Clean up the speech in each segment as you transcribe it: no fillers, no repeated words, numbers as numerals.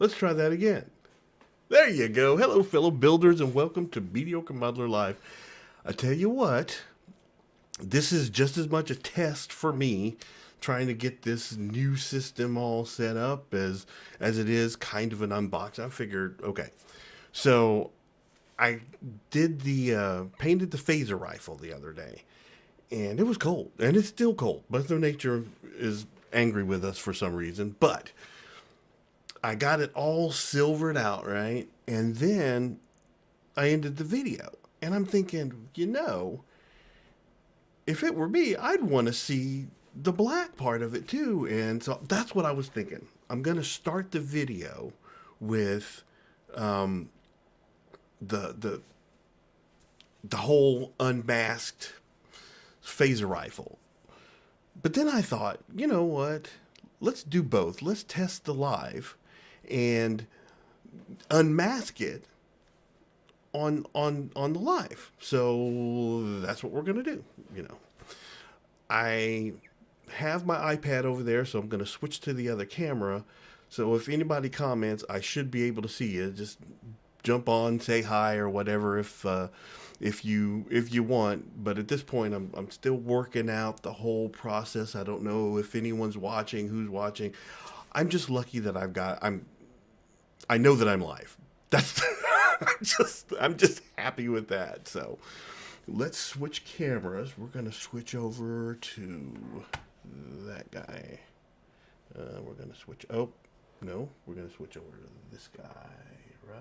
Let's try that again. There you go. Hello, fellow builders, and welcome to Mediocre Modeler Live. I tell you what, this is just as much a test for me trying to get this new system all set up as it is kind of an unbox. I figured, okay, so I did the painted the phaser rifle the other day, and it was cold, and it's still cold. Mother Nature is angry with us for some reason, but I got it all silvered out, right? And then I ended the video. And I'm thinking, if it were me, I'd want to see the black part of it too. And so that's what I was thinking. I'm going to start the video with the, the, the whole unmasked phaser rifle. But then I thought, you know what? Let's do both. Let's test the live and unmask it on the live. So that's what we're gonna do. I have my iPad over there, so I'm gonna switch to the other camera. So if anybody comments, I should be able to see you. Just jump on, say hi or whatever if you want. But at this point, I'm still working out the whole process. I don't know if anyone's watching, who's watching. I'm just lucky that I know that I'm live. That's I'm just happy with that. So let's switch cameras. We're gonna switch over to that guy. We're gonna switch. Oh no, we're gonna switch over to this guy. Right.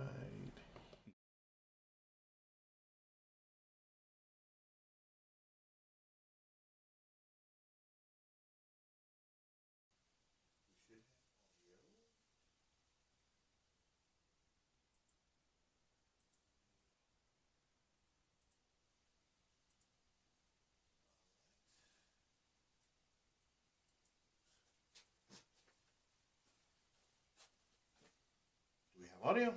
Do we have audio?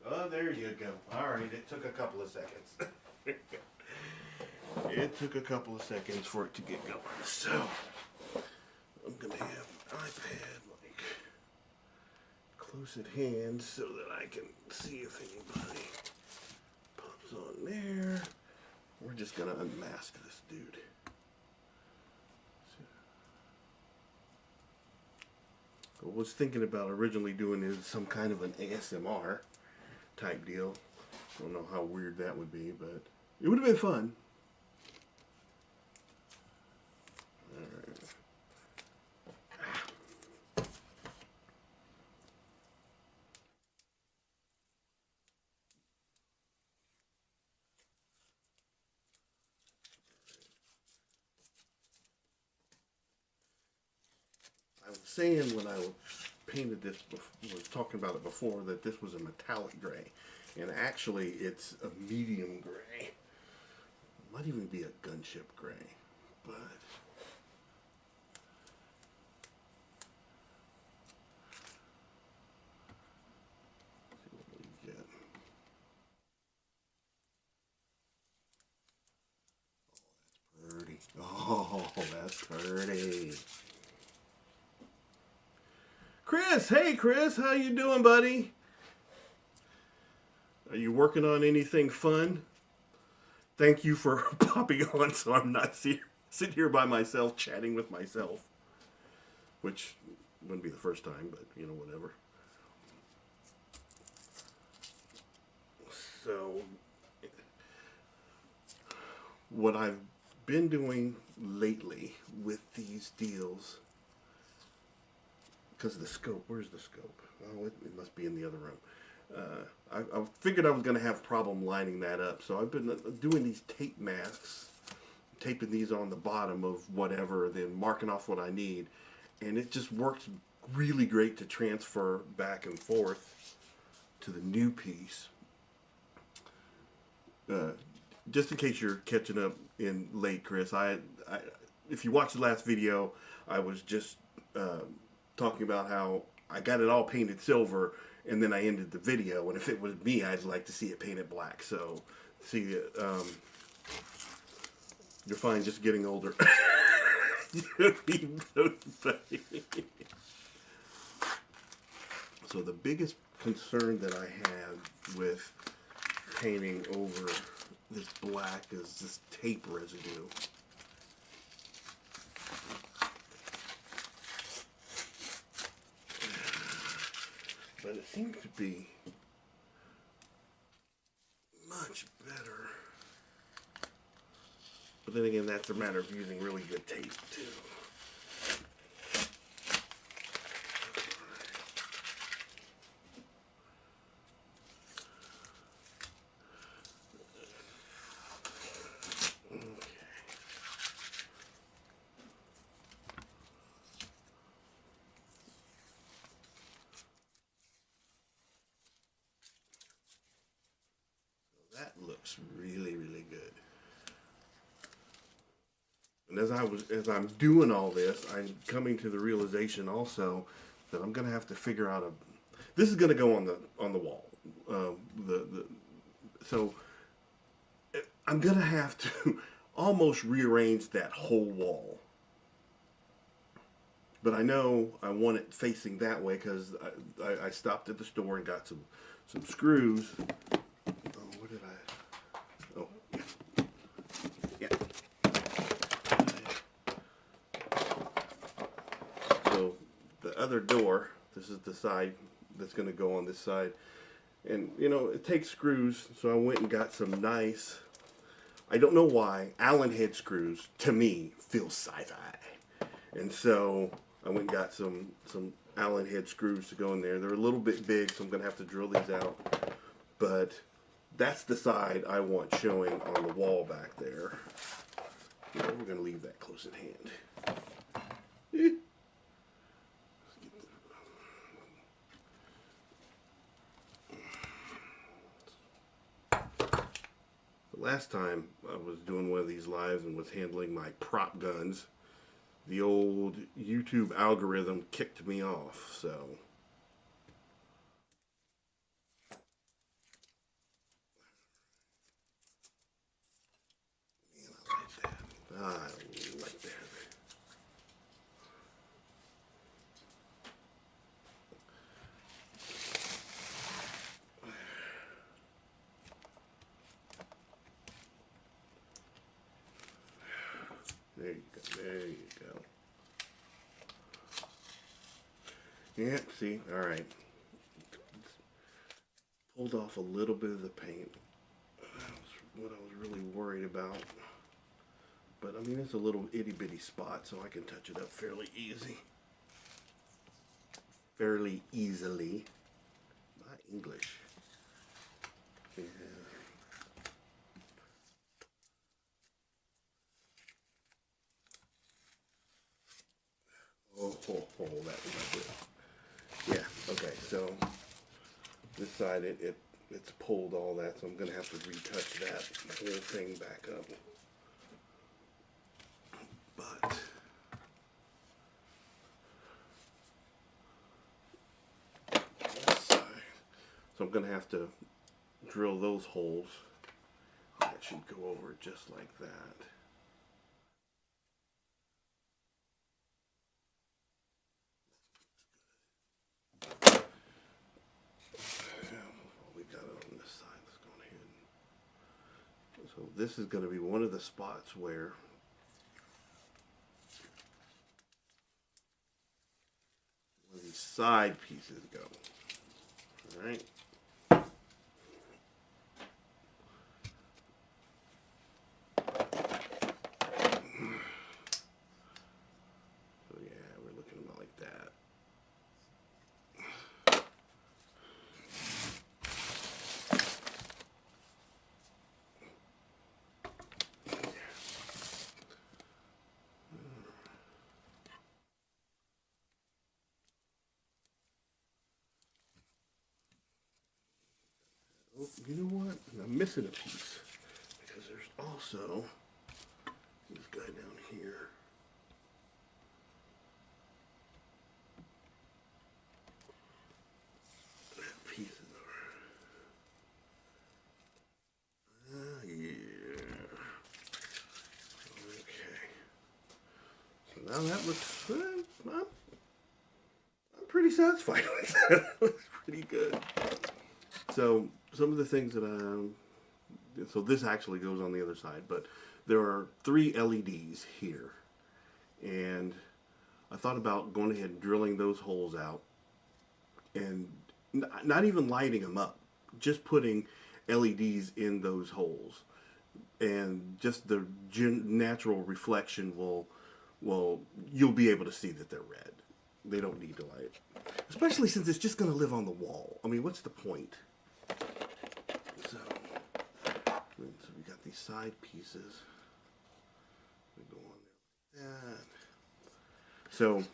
Oh, there you go. All right, it took a couple of seconds. It took a couple of seconds for it to get going. So I'm gonna have an iPad like close at hand so that I can see if anybody pops on there. We're just gonna unmask this dude. So, I was thinking about originally doing is some kind of an ASMR type deal. I don't know how weird that would be, but it would have been fun. I was saying when I painted this, was talking about it before, that this was a metallic gray, and actually it's a medium gray. It might even be a gunship gray, but let's see what we get. Pretty. Oh, that's pretty. Chris, hey Chris, how you doing, buddy? Are you working on anything fun? Thank you for popping on, so I'm not sitting here by myself chatting with myself, which wouldn't be the first time, but whatever. So, what I've been doing lately with these deals, because of the scope. Where's the scope? Oh, it must be in the other room. I figured I was going to have a problem lining that up, so I've been doing these tape masks, taping these on the bottom of whatever, then marking off what I need, and it just works really great to transfer back and forth to the new piece. Uh, just in case you're catching up in late, Chris, if you watched the last video, I was just talking about how I got it all painted silver, and then I ended the video. And if it was me, I'd like to see it painted black. So, see, You're fine, just getting older. You don't need those things. So the biggest concern that I have with painting over this black is this tape residue. But it seems to be much better. But then again, that's a matter of using really good tape too. That looks really, really good. And as I'm doing all this, I'm coming to the realization also that I'm gonna have to figure out a. This is gonna go on the wall. So I'm gonna have to almost rearrange that whole wall. But I know I want it facing that way because I stopped at the store and got some screws. Oh, what did I? Oh, yeah. So the other door, this is the side that's going to go on this side. And, you know, it takes screws, so I went and got some nice, I don't know why, Allen head screws, to me, feel sci-fi. And so I went and got some Allen head screws to go in there. They're a little bit big, so I'm going to have to drill these out. But that's the side I want showing on the wall back there. You know, we're going to leave that close at hand. Last time I was doing one of these lives and was handling my prop guns, the old YouTube algorithm kicked me off, so. Man, I like that. There you go. There you go. Yeah, see, all right. Pulled off a little bit of the paint. That's what I was really worried about. But I mean, it's a little itty bitty spot, so I can touch it up fairly easy. Fairly easily. My English. Yeah. Oh, that was not good. Yeah, okay, so this side, it's pulled all that, so I'm going to have to retouch that whole thing back up. But this side, so I'm going to have to drill those holes. That should go over just like that. We got it on this side. Let's go ahead. So this is going to be one of the spots where these side pieces go. All right. So yeah, we're looking about like that. Oh, you know what? I'm missing a piece because there's also this guy down here. That piece is over. Yeah. Well, that looks. I'm pretty satisfied with that. It looks pretty good. So some of the things that so this actually goes on the other side, but there are 3 LEDs here, and I thought about going ahead and drilling those holes out, and not even lighting them up, just putting LEDs in those holes, and just the natural reflection will you'll be able to see that they're red. They don't need to light, especially since it's just going to live on the wall. I mean, what's the point? So we got these side pieces. We go on there like that. So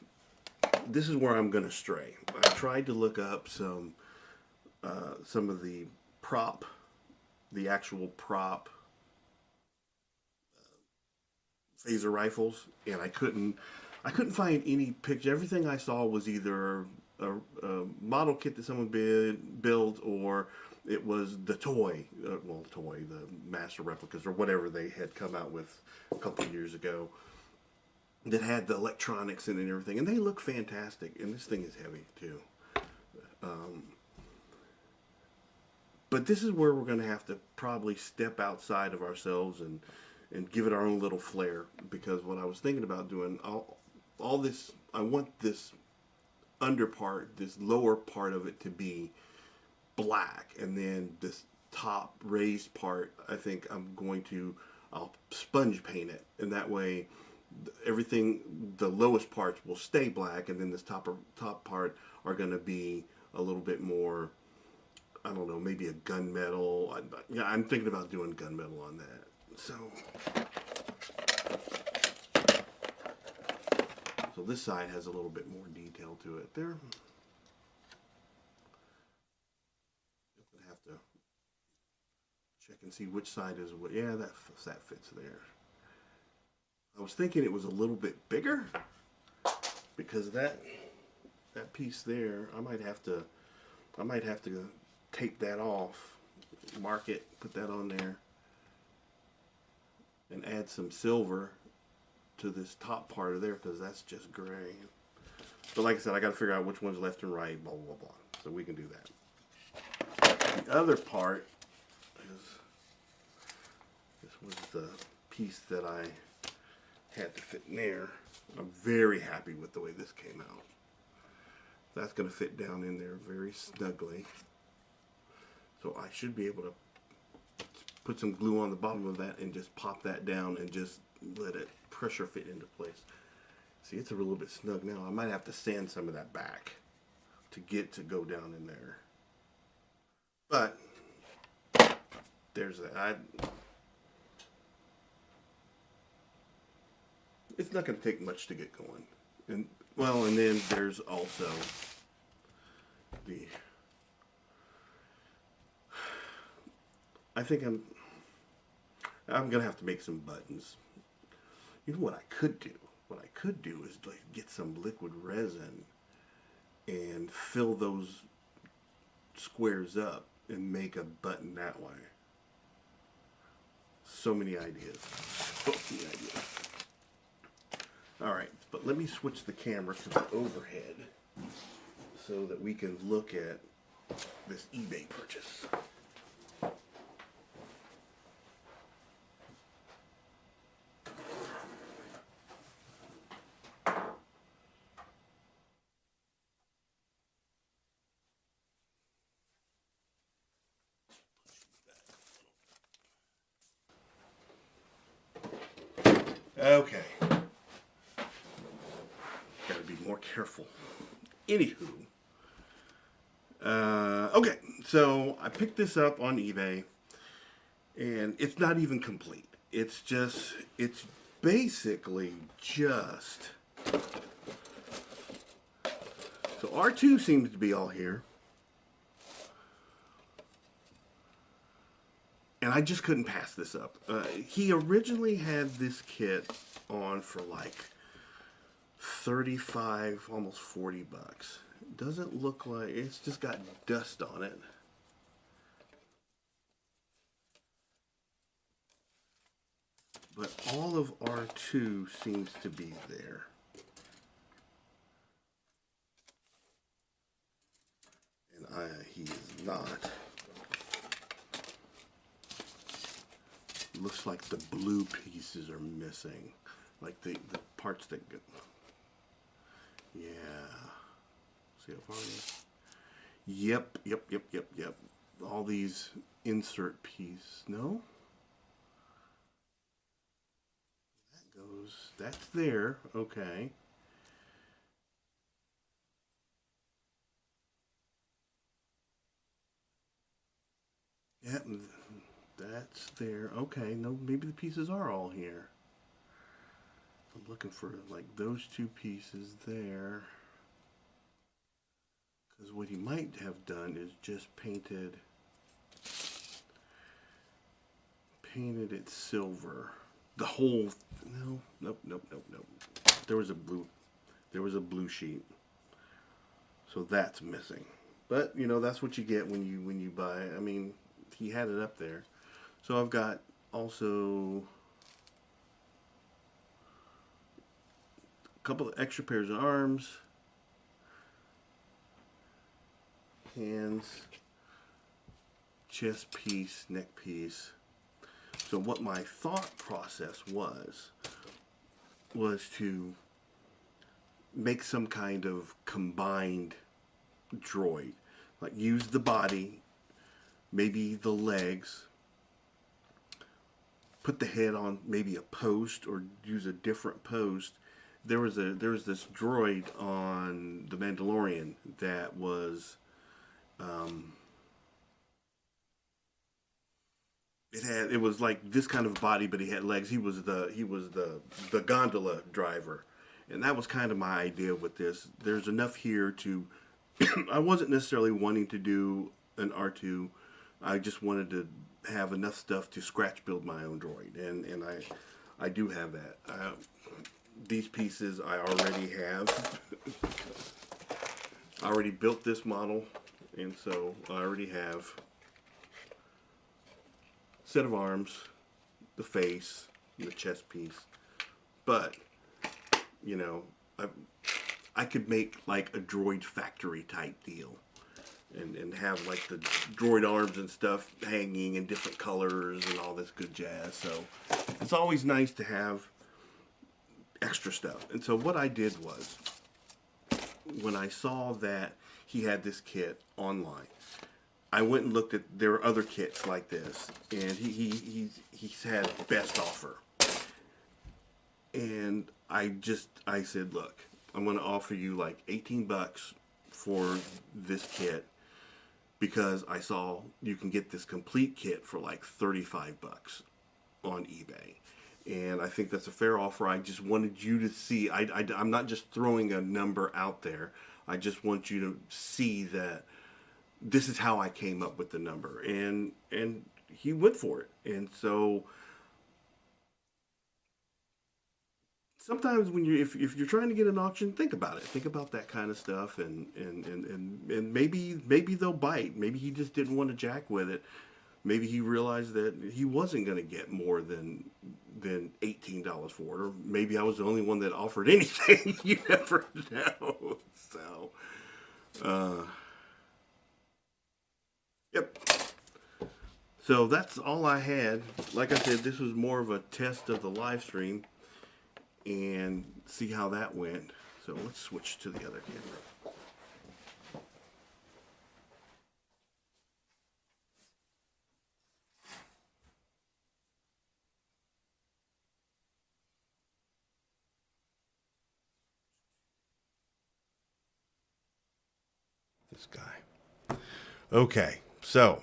this is where I'm going to stray. I tried to look up some of the actual prop phaser rifles, and I couldn't find any picture. Everything I saw was either a model kit that someone built, or it was the the master replicas or whatever they had come out with a couple of years ago that had the electronics in it and everything, and they look fantastic. And this thing is heavy too. But this is where we're going to have to probably step outside of ourselves and give it our own little flair, because what I was thinking about doing, all this, I want this under part, this lower part of it to be black, and then this top raised part, I think I'll sponge paint it, and that way everything, the lowest parts will stay black, and then this top part are going to be a little bit more, I don't know, maybe a gunmetal. I'm thinking about doing gunmetal on that. So this side has a little bit more detail to it there. I have to check and see which side is what. Yeah, that fits there. I was thinking it was a little bit bigger, because that piece there, I might have to tape that off, mark it, put that on there, and add some silver to this top part of there, because that's just gray. But like I said, I got to figure out which one's left and right, blah, blah, blah. So we can do that. The other part is, this was the piece that I had to fit in there. I'm very happy with the way this came out. That's going to fit down in there very snugly. So I should be able to put some glue on the bottom of that and just pop that down and just let it pressure fit into place. See, it's a little bit snug now. I might have to sand some of that back to get to go down in there. But there's that. It's not going to take much to get going. And then there's also I think I'm gonna have to make some buttons. You know what I could do? What I could do is like get some liquid resin and fill those squares up and make a button that way. So many ideas. So many ideas. Alright, but let me switch the camera to the overhead so that we can look at this eBay purchase. Okay. Gotta be more careful. Anywho. Okay, so I picked this up on eBay, and it's not even complete. It's basically just... So R2 seems to be all here. And I just couldn't pass this up. He originally had this kit on for like 35, almost 40 bucks. Doesn't look like, it's just got dust on it. But all of R2 seems to be there. He is not. Looks like the blue pieces are missing. Like the parts that go. Yeah. See how far it is? Yep. All these insert piece. No? That goes. That's there. Okay. Yep. That's there. Okay. No, maybe the pieces are all here. I'm looking for like those two pieces there. Because what he might have done is just painted it silver. The whole no, nope. There was a blue sheet. So that's missing. But you know, that's what you get when you buy. I mean, he had it up there. So I've got also a couple of extra pairs of arms, hands, chest piece, neck piece. So what my thought process was to make some kind of combined droid. Like use the body, maybe the legs, put the head on maybe a post or use a different post. There was this droid on The Mandalorian that was it was like this kind of body, but he had legs. He was the gondola driver, and that was kind of my idea with this. There's enough here to. I wasn't necessarily wanting to do an R2. I just wanted to have enough stuff to scratch build my own droid, and I do have that. These pieces I already have. I already built this model, and so I already have set of arms, the face, the chest piece. But you know, I could make like a droid factory type deal, and have like the droid arms and stuff hanging in different colors and all this good jazz. So it's always nice to have extra stuff. And so what I did was, when I saw that he had this kit online, I went and looked at, there were other kits like this, and he's had best offer. And I said, look, I'm going to offer you like $18 for this kit, because I saw you can get this complete kit for like $35 on eBay. And I think that's a fair offer. I just wanted you to see, I'm not just throwing a number out there. I just want you to see that this is how I came up with the number. And he went for it. And so sometimes when if you're trying to get an auction, think about it. Think about that kind of stuff, and maybe they'll bite. Maybe he just didn't want to jack with it. Maybe he realized that he wasn't going to get more than $18 for it, or maybe I was the only one that offered anything. You never know. So, yep. So that's all I had. Like I said, this was more of a test of the live stream and see how that went. So let's switch to the other camera. This guy. Okay, so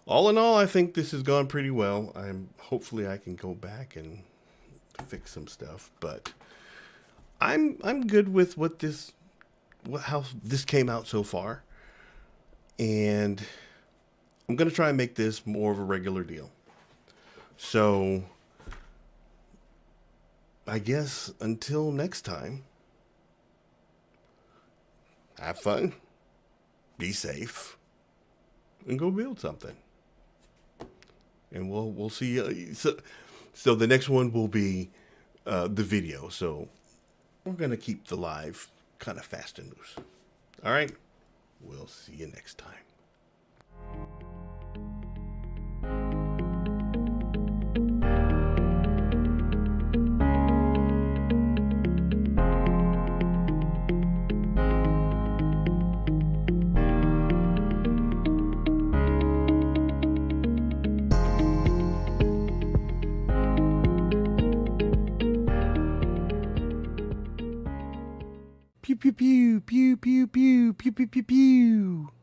all in all, I think this has gone pretty well. Hopefully I can go back and fix some stuff, but I'm good with how this came out so far, and I'm gonna try and make this more of a regular deal. So I guess until next time, have fun, be safe, and go build something. And we'll see. So the next one will be the video. So we're gonna keep the live kind of fast and loose. All right. We'll see you next time. Pew pew pew pew pew pew pew pew pew pew.